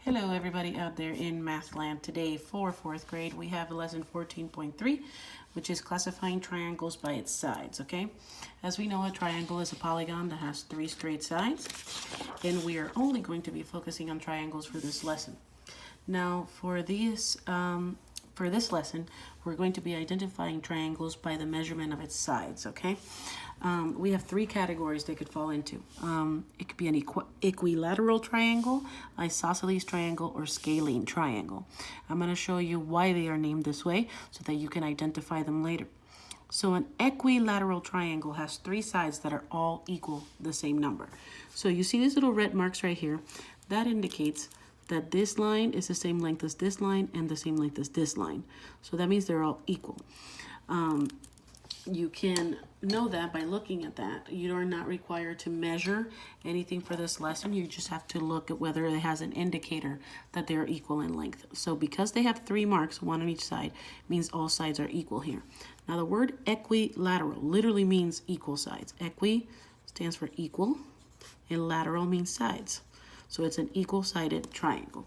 Hello everybody out there in Mathland. Today for 4th grade we have lesson 14.3, which is classifying triangles by its sides, okay? As we know, a triangle is a polygon that has 3 straight sides, and we are only going to be focusing on triangles for this lesson. Now for this lesson, we're going to be identifying triangles by the measurement of its sides, okay? We have 3 categories they could fall into. It could be an equilateral triangle, isosceles triangle, or scalene triangle. I'm going to show you why they are named this way so that you can identify them later. So an equilateral triangle has 3 sides that are all equal the same number. So you see these little red marks right here. That indicates that this line is the same length as this line and the same length as this line. So that means they're all equal. You can know that by looking at that. You are not required to measure anything for this lesson. You just have to look at whether it has an indicator that they're equal in length. So because they have 3 marks, 1 on each side, means all sides are equal here. Now the word equilateral literally means equal sides. Equi stands for equal, and lateral means sides. So it's an equal-sided triangle.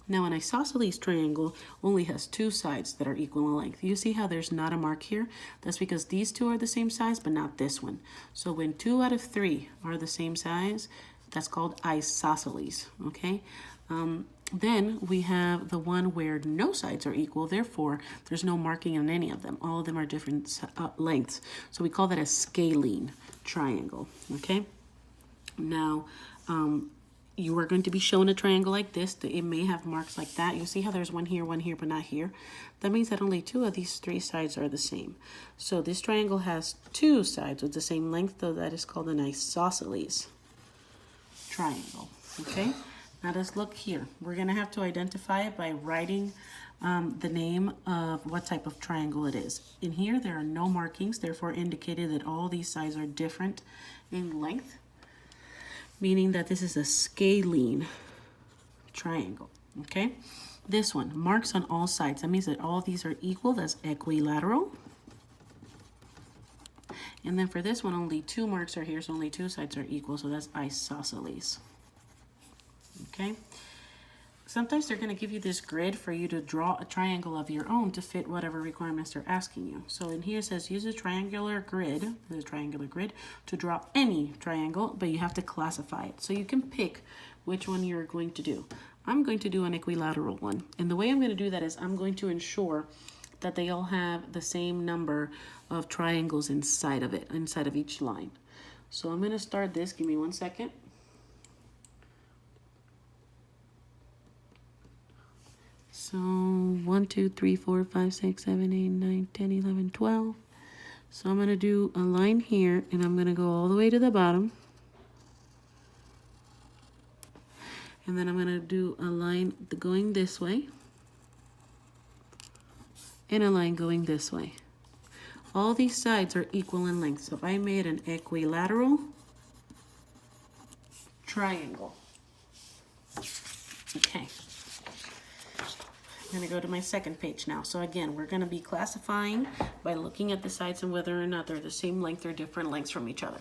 Now an isosceles triangle only has 2 sides that are equal in length. You see how there's not a mark here? That's because these 2 are the same size, but not this one. So when 2 out of 3 are the same size, that's called isosceles, okay? Then we have the one where no sides are equal, therefore there's no marking on any of them. All of them are different lengths. So we call that a scalene triangle, okay? Now, you are going to be shown a triangle like this. It may have marks like that. You see how there's one here, but not here? That means that only 2 of these 3 sides are the same. So this triangle has 2 sides with the same length, though that is called an isosceles triangle, okay? Now let's look here. We're gonna have to identify it by writing the name of what type of triangle it is. In here, there are no markings, therefore indicated that all these sides are different in length, meaning that this is a scalene triangle, okay? This one, marks on all sides. That means that all of these are equal. That's equilateral. And then for this one, only 2 marks are here, so only 2 sides are equal, so that's isosceles, okay? Sometimes they're going to give you this grid for you to draw a triangle of your own to fit whatever requirements they're asking you. So in here it says use a triangular grid, to draw any triangle, but you have to classify it. So you can pick which one you're going to do. I'm going to do an equilateral one. And the way I'm going to do that is I'm going to ensure that they all have the same number of triangles inside of it, inside of each line. So I'm going to start this. Give me 1 second. So 1, 2, 3, 4, 5, 6, 7, 8, 9, 10, 11, 12. So I'm going to do a line here, and I'm going to go all the way to the bottom. And then I'm going to do a line going this way, and a line going this way. All these sides are equal in length. So I made an equilateral triangle. Okay. I'm going to go to my second page now. So again, we're going to be classifying by looking at the sides and whether or not they're the same length or different lengths from each other.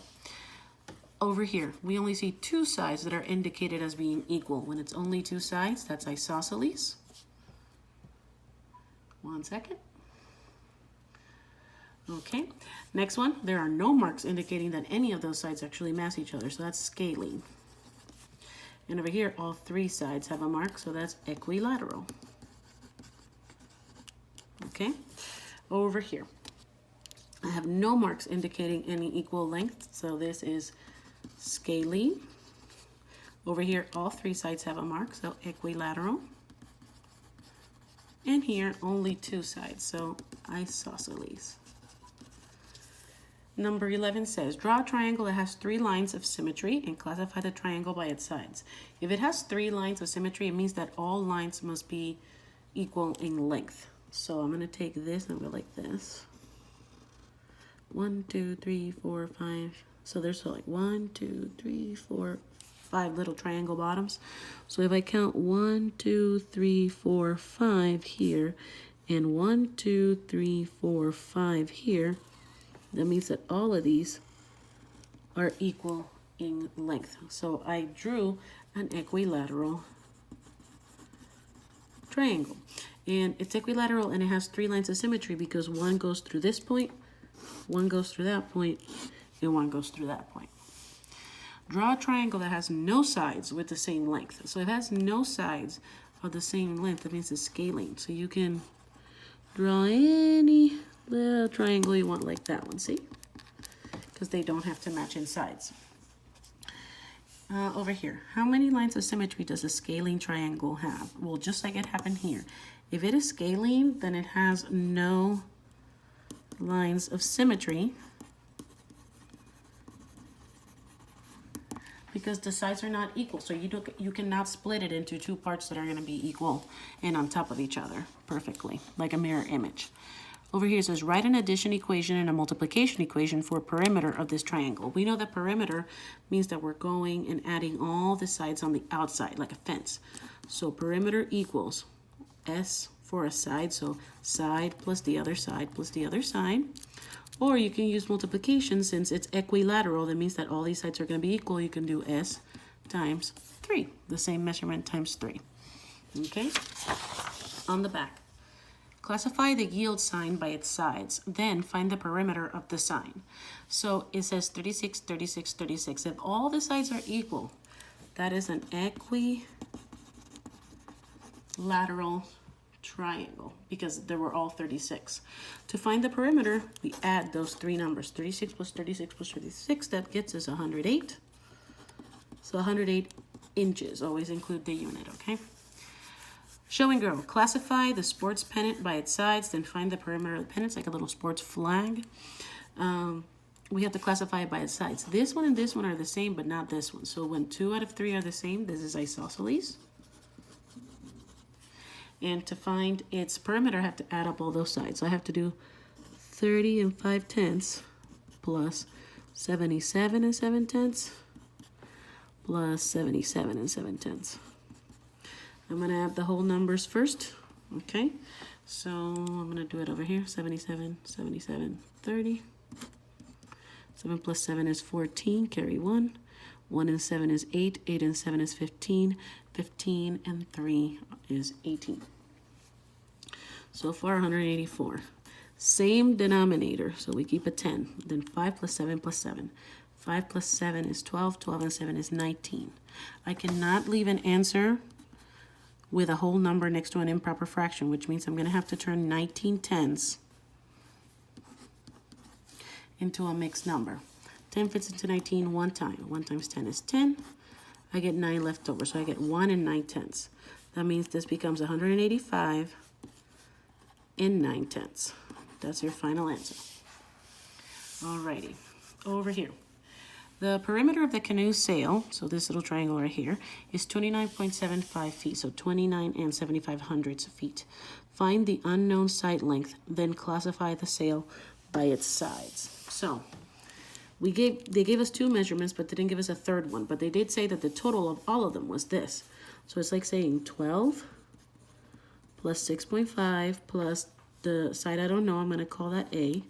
Over here, we only see 2 sides that are indicated as being equal. When it's only 2 sides, that's isosceles. 1 second. Okay, next one, there are no marks indicating that any of those sides actually match each other, so that's scalene. And over here, all 3 sides have a mark, so that's equilateral. Okay, over here, I have no marks indicating any equal length, so this is scalene. Over here, all 3 sides have a mark, so equilateral. And here, only 2 sides, so isosceles. Number 11 says, draw a triangle that has 3 lines of symmetry and classify the triangle by its sides. If it has 3 lines of symmetry, it means that all lines must be equal in length. So I'm going to take this and go like this. 1, 2, 3, 4, 5. So there's like 1, 2, 3, 4, 5 little triangle bottoms. So if I count 1, 2, 3, 4, 5 here, and 1, 2, 3, 4, 5 here, that means that all of these are equal in length. So I drew an equilateral triangle. And it's equilateral and it has 3 lines of symmetry because one goes through this point, one goes through that point, and one goes through that point. Draw a triangle that has no sides with the same length. So if it has no sides of the same length, that means it's scaling. So you can draw any little triangle you want like that one, see? Because they don't have to match in sides. Over here, how many lines of symmetry does a scaling triangle have? Well, just like it happened here. If it is scaling, then it has no lines of symmetry because the sides are not equal. So you cannot split it into 2 parts that are going to be equal and on top of each other perfectly, like a mirror image. Over here it says, write an addition equation and a multiplication equation for perimeter of this triangle. We know that perimeter means that we're going and adding all the sides on the outside, like a fence. So perimeter equals S for a side, so side plus the other side plus the other side. Or you can use multiplication since it's equilateral. That means that all these sides are going to be equal. You can do S times 3, the same measurement times 3. Okay? On the back. Classify the yield sign by its sides, then find the perimeter of the sign. So it says 36, 36, 36. If all the sides are equal, that is an equilateral triangle because they were all 36. To find the perimeter, we add those 3 numbers, 36 plus 36 plus 36. That gets us 108. So 108 inches. Always include the unit, okay? Show and grow. Classify the sports pennant by its sides, then find the perimeter of the pennant. It's like a little sports flag. We have to classify it by its sides. This one and this one are the same, but not this one. So when 2 out of 3 are the same, this is isosceles. And to find its perimeter, I have to add up all those sides. So I have to do 30 and 5/10 plus 77 and 7/10 plus 77 and 7/10. I'm going to add the whole numbers first, okay? So I'm going to do it over here, 77, 77, 30. 7 plus 7 is 14, carry 1. 1 and 7 is 8, 8 and 7 is 15, 15 and 3 is 18. So far, 184. Same denominator, so we keep a 10. Then 5 plus 7 plus 7. 5 plus 7 is 12, 12 and 7 is 19. I cannot leave an answer with a whole number next to an improper fraction, which means I'm going to have to turn 19 tenths into a mixed number. 10 fits into 19 one time. 1 times 10 is 10. I get 9 left over, so I get 1 and 9/10. That means this becomes 185 and 9/10. That's your final answer. Alrighty, over here. The perimeter of the canoe sail, so this little triangle right here, is 29.75 feet, so 29 and 75/100 feet. Find the unknown side length, then classify the sail by its sides. So they gave us 2 measurements, but they didn't give us a third one. But they did say that the total of all of them was this. So it's like saying 12 plus 6.5 plus the side I don't know, I'm going to call that A,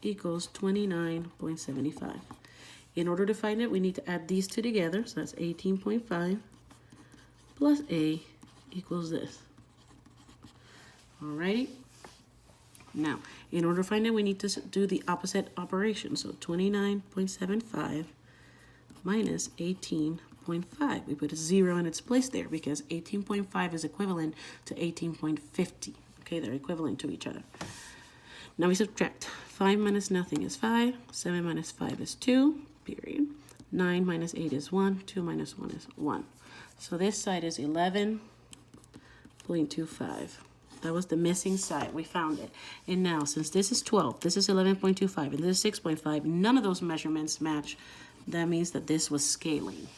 equals 29.75. In order to find it, we need to add these 2 together. So that's 18.5 plus A equals this. Alrighty. Now, in order to find it, we need to do the opposite operation. So 29.75 minus 18.5. We put a 0 in its place there because 18.5 is equivalent to 18.50. Okay, they're equivalent to each other. Now we subtract. 5 minus nothing is 5. 7 minus 5 is 2. Period. 9 minus 8 is 1. 2 minus 1 is 1. So this side is 11.25. That was the missing side. We found it. And now, since this is 12, this is 11.25, and this is 6.5, none of those measurements match. That means that this was scaling.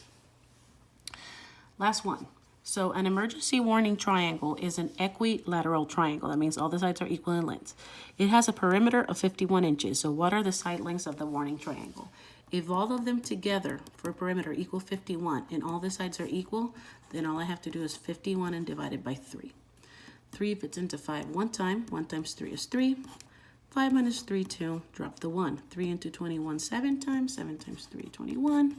Last one. So an emergency warning triangle is an equilateral triangle. That means all the sides are equal in length. It has a perimeter of 51 inches. So what are the side lengths of the warning triangle? If all of them together for a perimeter equal 51 and all the sides are equal, then all I have to do is 51 and divide it by 3. 3 fits into 5 one time. 1 times 3 is 3. 5 minus 3, 2. Drop the 1. 3 into 21 7 times. 7 times 3, 21.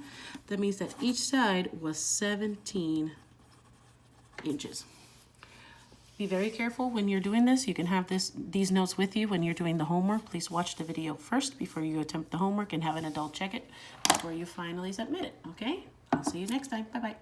That means that each side was 17 inches. Be very careful when you're doing this. You can have these notes with you when you're doing the homework. Please watch the video first before you attempt the homework and have an adult check it before you finally submit it, okay? I'll see you next time. Bye-bye.